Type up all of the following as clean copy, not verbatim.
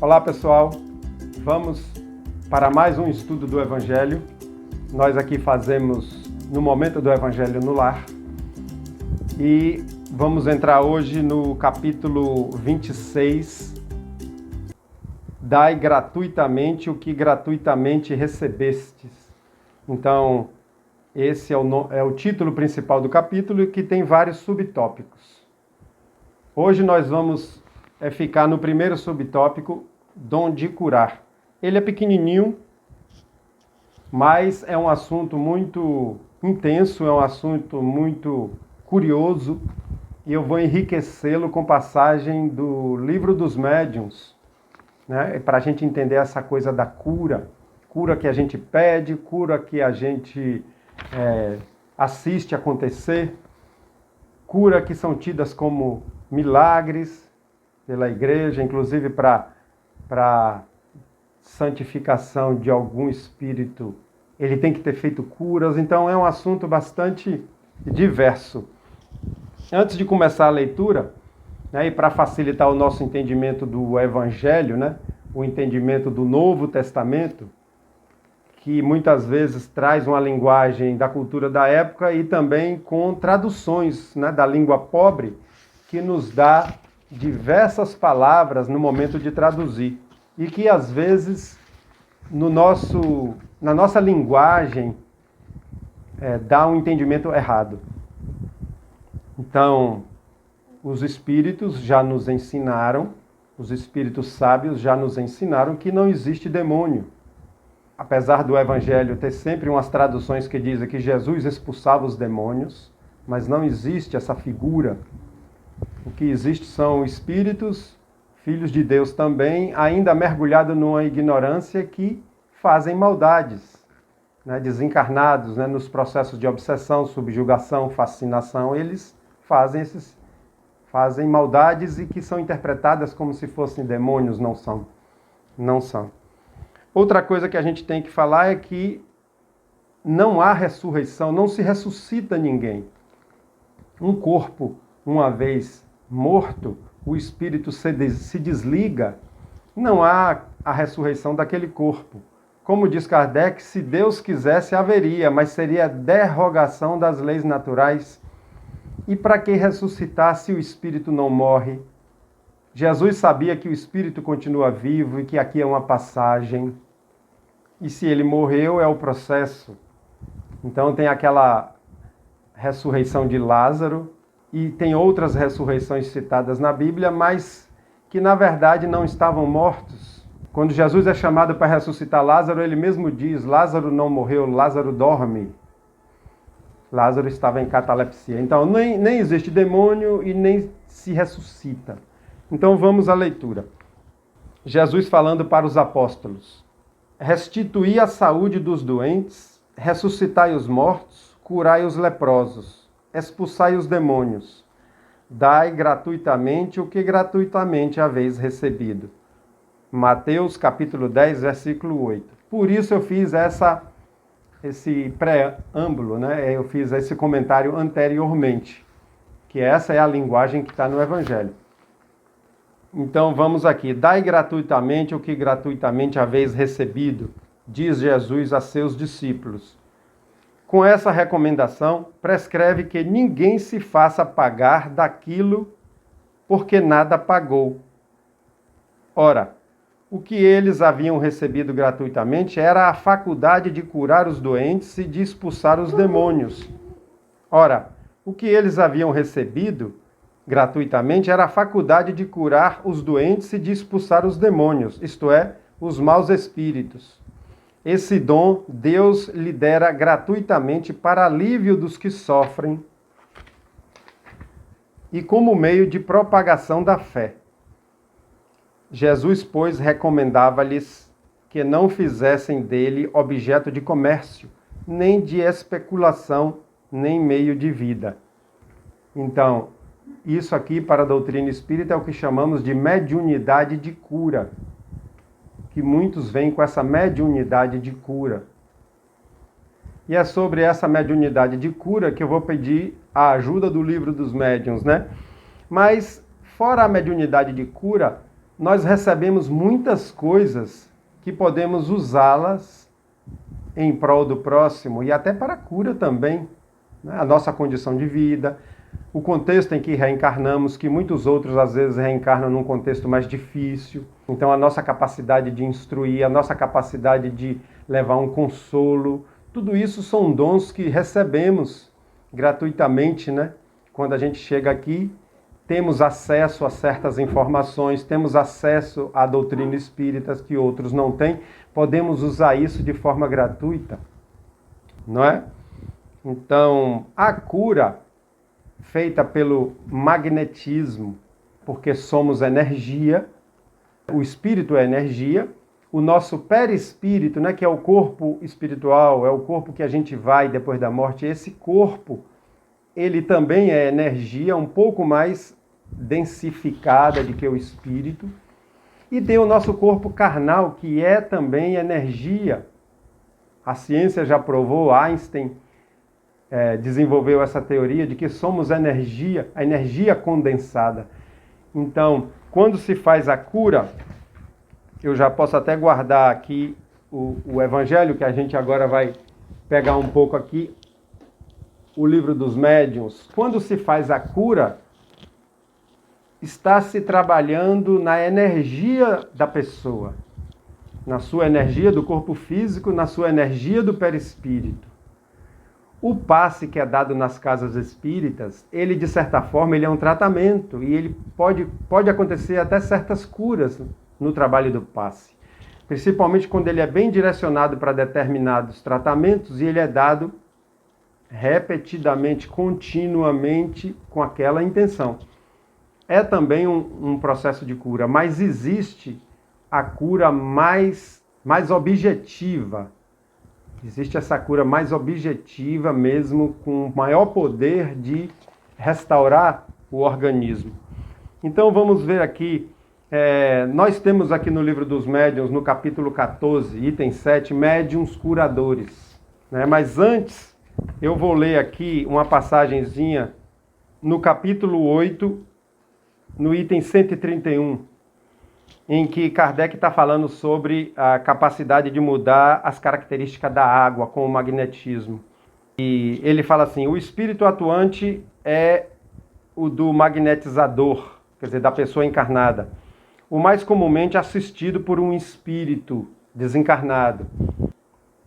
Olá pessoal, vamos para mais um estudo do Evangelho. Nós aqui fazemos no Momento do Evangelho no Lar e vamos entrar hoje no capítulo 26. Dai gratuitamente o que gratuitamente recebestes. Então, esse é o título principal do capítulo, que tem vários subtópicos. Hoje nós vamos ficar no primeiro subtópico, dom de curar. Ele é pequenininho, mas é um assunto muito intenso, é um assunto muito curioso, e eu vou enriquecê-lo com passagem do Livro dos Médiuns, né? Para a gente entender essa coisa da cura, cura que a gente pede, cura que a gente assiste acontecer, cura que são tidas como milagres pela igreja, inclusive para santificação de algum espírito, ele tem que ter feito curas. Então é um assunto bastante diverso. Antes de começar a leitura, né, e para facilitar o nosso entendimento do Evangelho, né, o entendimento do Novo Testamento, que muitas vezes traz uma linguagem da cultura da época e também com traduções, né, da língua pobre, que nos dá diversas palavras no momento de traduzir e que às vezes na nossa linguagem dá um entendimento errado. Então, os espíritos já nos ensinaram, os espíritos sábios já nos ensinaram que não existe demônio. Apesar do Evangelho ter sempre umas traduções que dizem que Jesus expulsava os demônios, mas não existe essa figura. O que existe são espíritos, filhos de Deus também, ainda mergulhados numa ignorância, que fazem maldades, né? Desencarnados, né? Nos processos de obsessão, subjugação, fascinação, eles fazem maldades e que são interpretadas como se fossem demônios, não são. Não são. Outra coisa que a gente tem que falar é que não há ressurreição, não se ressuscita ninguém. Um corpo, uma vez morto, o espírito se desliga, não há a ressurreição daquele corpo. Como diz Kardec, se Deus quisesse, haveria, mas seria derrogação das leis naturais. E para que ressuscitar se o espírito não morre? Jesus sabia que o espírito continua vivo e que aqui é uma passagem. E se ele morreu, é o processo. Então tem aquela ressurreição de Lázaro, e tem outras ressurreições citadas na Bíblia, mas que na verdade não estavam mortos. Quando Jesus é chamado para ressuscitar Lázaro, ele mesmo diz: Lázaro não morreu, Lázaro dorme. Lázaro estava em catalepsia. Então nem existe demônio e nem se ressuscita. Então vamos à leitura. Jesus falando para os apóstolos: restituí a saúde dos doentes, ressuscitai os mortos, curai os leprosos, expulsai os demônios, dai gratuitamente o que gratuitamente haveis recebido. Mateus capítulo 10, versículo 8. Por isso eu fiz esse preâmbulo, né? Eu fiz esse comentário anteriormente, que essa é a linguagem que está no Evangelho. Então vamos aqui. Dai gratuitamente o que gratuitamente haveis recebido, diz Jesus a seus discípulos. Com essa recomendação, prescreve que ninguém se faça pagar daquilo porque nada pagou. Ora, o que eles haviam recebido gratuitamente era a faculdade de curar os doentes e de expulsar os demônios. Ora, o que eles haviam recebido gratuitamente era a faculdade de curar os doentes e de expulsar os demônios, isto é, os maus espíritos. Esse dom Deus lhe dera gratuitamente para alívio dos que sofrem e como meio de propagação da fé. Jesus, pois, recomendava-lhes que não fizessem dele objeto de comércio, nem de especulação, nem meio de vida. Então, isso aqui para a doutrina espírita é o que chamamos de mediunidade de cura, que muitos vêm com essa mediunidade de cura. E é sobre essa mediunidade de cura que eu vou pedir a ajuda do Livro dos Médiuns, né? Mas, fora a mediunidade de cura, nós recebemos muitas coisas que podemos usá-las em prol do próximo e até para a cura também, né? A nossa condição de vida, o contexto em que reencarnamos, que muitos outros às vezes reencarnam num contexto mais difícil. Então a nossa capacidade de instruir, a nossa capacidade de levar um consolo, tudo isso são dons que recebemos gratuitamente, né? Quando a gente chega aqui, temos acesso a certas informações, temos acesso à doutrina espírita que outros não têm, podemos usar isso de forma gratuita, não é? Então, a cura feita pelo magnetismo, porque somos energia, o espírito é energia, o nosso perispírito, né, que é o corpo espiritual, é o corpo que a gente vai depois da morte, esse corpo, ele também é energia um pouco mais densificada do que o espírito, e tem o nosso corpo carnal, que é também energia. A ciência já provou, Einstein desenvolveu essa teoria de que somos energia, a energia condensada. Então, quando se faz a cura, eu já posso até guardar aqui o evangelho, que a gente agora vai pegar um pouco aqui, o livro dos médiuns. Quando se faz a cura, está se trabalhando na energia da pessoa, na sua energia do corpo físico, na sua energia do perispírito. O passe que é dado nas casas espíritas, ele de certa forma ele é um tratamento e ele pode acontecer até certas curas no trabalho do passe, principalmente quando ele é bem direcionado para determinados tratamentos e ele é dado repetidamente, continuamente com aquela intenção. É também um processo de cura, mas existe a cura mais objetiva. Existe essa cura mais objetiva mesmo, com maior poder de restaurar o organismo. Então vamos ver aqui, nós temos aqui no livro dos médiuns, no capítulo 14, item 7, médiuns curadores. Né? Mas antes, eu vou ler aqui uma passagenzinha no capítulo 8, no item 131, em que Kardec está falando sobre a capacidade de mudar as características da água com o magnetismo. E ele fala assim, o espírito atuante é o do magnetizador, quer dizer, da pessoa encarnada, o mais comumente assistido por um espírito desencarnado.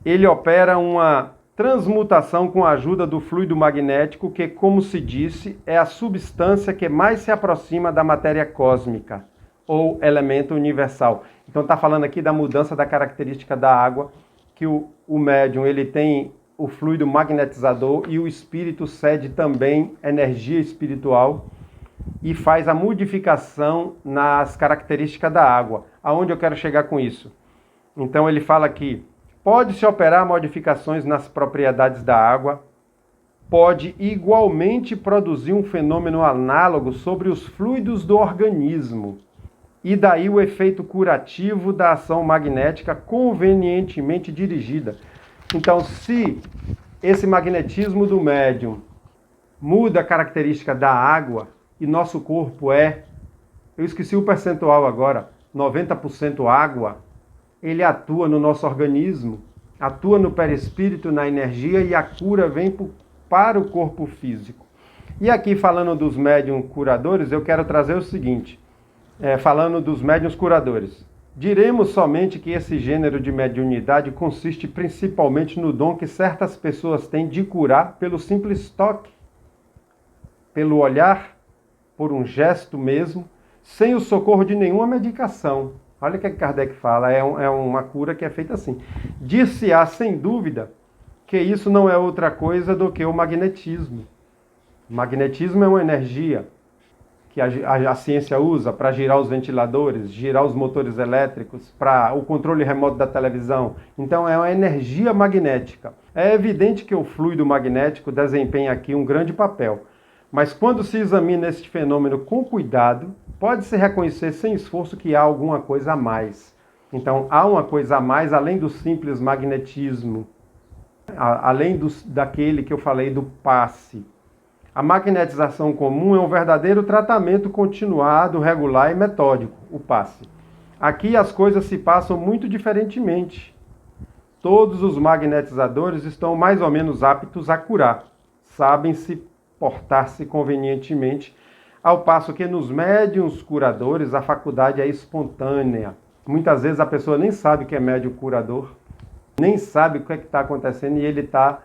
Ele opera uma transmutação com a ajuda do fluido magnético, que, como se disse, é a substância que mais se aproxima da matéria cósmica, ou elemento universal. Então está falando aqui da mudança da característica da água, que o médium ele tem o fluido magnetizador e o espírito cede também energia espiritual e faz a modificação nas características da água. Aonde eu quero chegar com isso? Então ele fala aqui, pode-se operar modificações nas propriedades da água, pode igualmente produzir um fenômeno análogo sobre os fluidos do organismo, e daí o efeito curativo da ação magnética convenientemente dirigida. Então, se esse magnetismo do médium muda a característica da água, e nosso corpo eu esqueci o percentual agora, 90% água, ele atua no nosso organismo, atua no perispírito, na energia, e a cura vem para o corpo físico. E aqui, falando dos médiuns curadores, eu quero trazer o seguinte, falando dos médiuns curadores. Diremos somente que esse gênero de mediunidade consiste principalmente no dom que certas pessoas têm de curar pelo simples toque, pelo olhar, por um gesto mesmo, sem o socorro de nenhuma medicação. Olha o que Kardec fala, é uma cura que é feita assim. Dir-se-á, sem dúvida, que isso não é outra coisa do que o magnetismo. O magnetismo é uma energia que a ciência usa para girar os ventiladores, girar os motores elétricos, para o controle remoto da televisão. Então é uma energia magnética. É evidente que o fluido magnético desempenha aqui um grande papel. Mas quando se examina este fenômeno com cuidado, pode-se reconhecer sem esforço que há alguma coisa a mais. Então há uma coisa a mais, além do simples magnetismo, além daquele que eu falei do passe. A magnetização comum é um verdadeiro tratamento continuado, regular e metódico, o passe. Aqui as coisas se passam muito diferentemente. Todos os magnetizadores estão mais ou menos aptos a curar, sabem se portar-se convenientemente, ao passo que nos médiuns curadores a faculdade é espontânea. Muitas vezes a pessoa nem sabe que é médium curador, nem sabe o que está acontecendo e ele está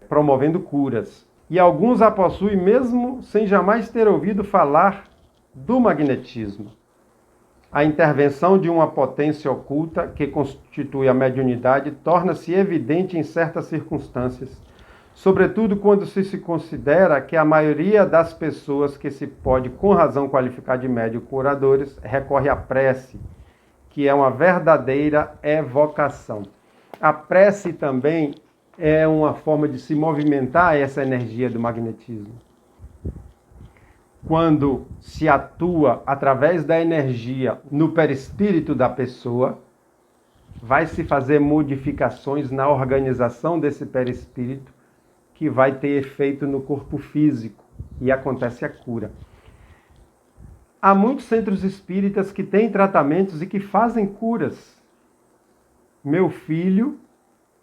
promovendo curas. E alguns a possuem mesmo sem jamais ter ouvido falar do magnetismo. A intervenção de uma potência oculta que constitui a mediunidade torna-se evidente em certas circunstâncias, sobretudo quando se considera que a maioria das pessoas que se pode com razão qualificar de médium curadores recorre à prece, que é uma verdadeira evocação. A prece também é uma forma de se movimentar essa energia do magnetismo. Quando se atua através da energia no perispírito da pessoa, vai se fazer modificações na organização desse perispírito que vai ter efeito no corpo físico e acontece a cura. Há muitos centros espíritas que têm tratamentos e que fazem curas. Meu filho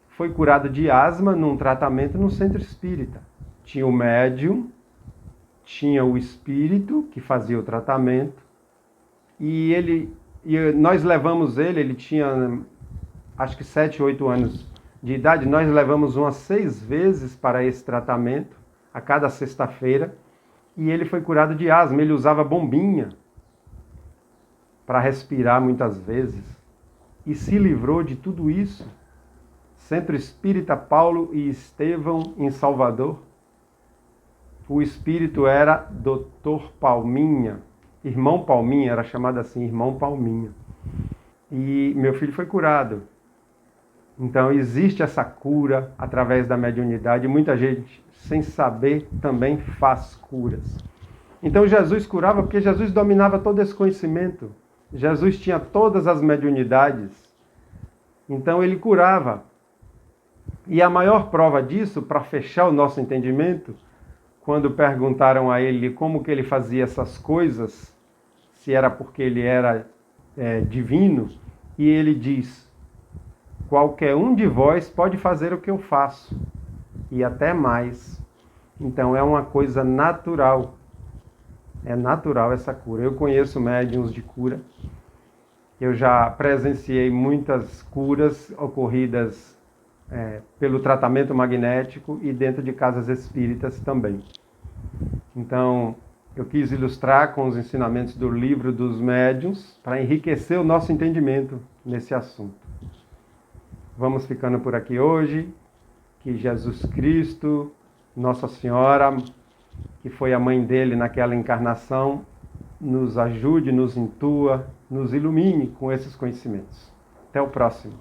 foi curado de asma num tratamento no centro espírita. Tinha o médium, tinha o espírito que fazia o tratamento e nós levamos ele tinha acho que 7, 8 anos de idade, nós levamos umas 6 vezes para esse tratamento, a cada sexta-feira, e ele foi curado de asma. Ele usava bombinha para respirar muitas vezes e se livrou de tudo isso. Centro Espírita Paulo e Estevão, em Salvador. O espírito era Dr. Palminha, irmão Palminha, era chamado assim, irmão Palminha. E meu filho foi curado. Então existe essa cura através da mediunidade. Muita gente, sem saber, também faz curas. Então Jesus curava porque Jesus dominava todo esse conhecimento. Jesus tinha todas as mediunidades. Então ele curava. E a maior prova disso, para fechar o nosso entendimento, quando perguntaram a ele como que ele fazia essas coisas, se era porque ele era divino, e ele diz: qualquer um de vós pode fazer o que eu faço, e até mais. Então é uma coisa natural. É natural essa cura. Eu conheço médiuns de cura. Eu já presenciei muitas curas ocorridas pelo tratamento magnético e dentro de casas espíritas também. Então, eu quis ilustrar com os ensinamentos do Livro dos Médiuns para enriquecer o nosso entendimento nesse assunto. Vamos ficando por aqui hoje. Que Jesus Cristo, Nossa Senhora, que foi a mãe dele naquela encarnação, nos ajude, nos intua, nos ilumine com esses conhecimentos. Até o próximo.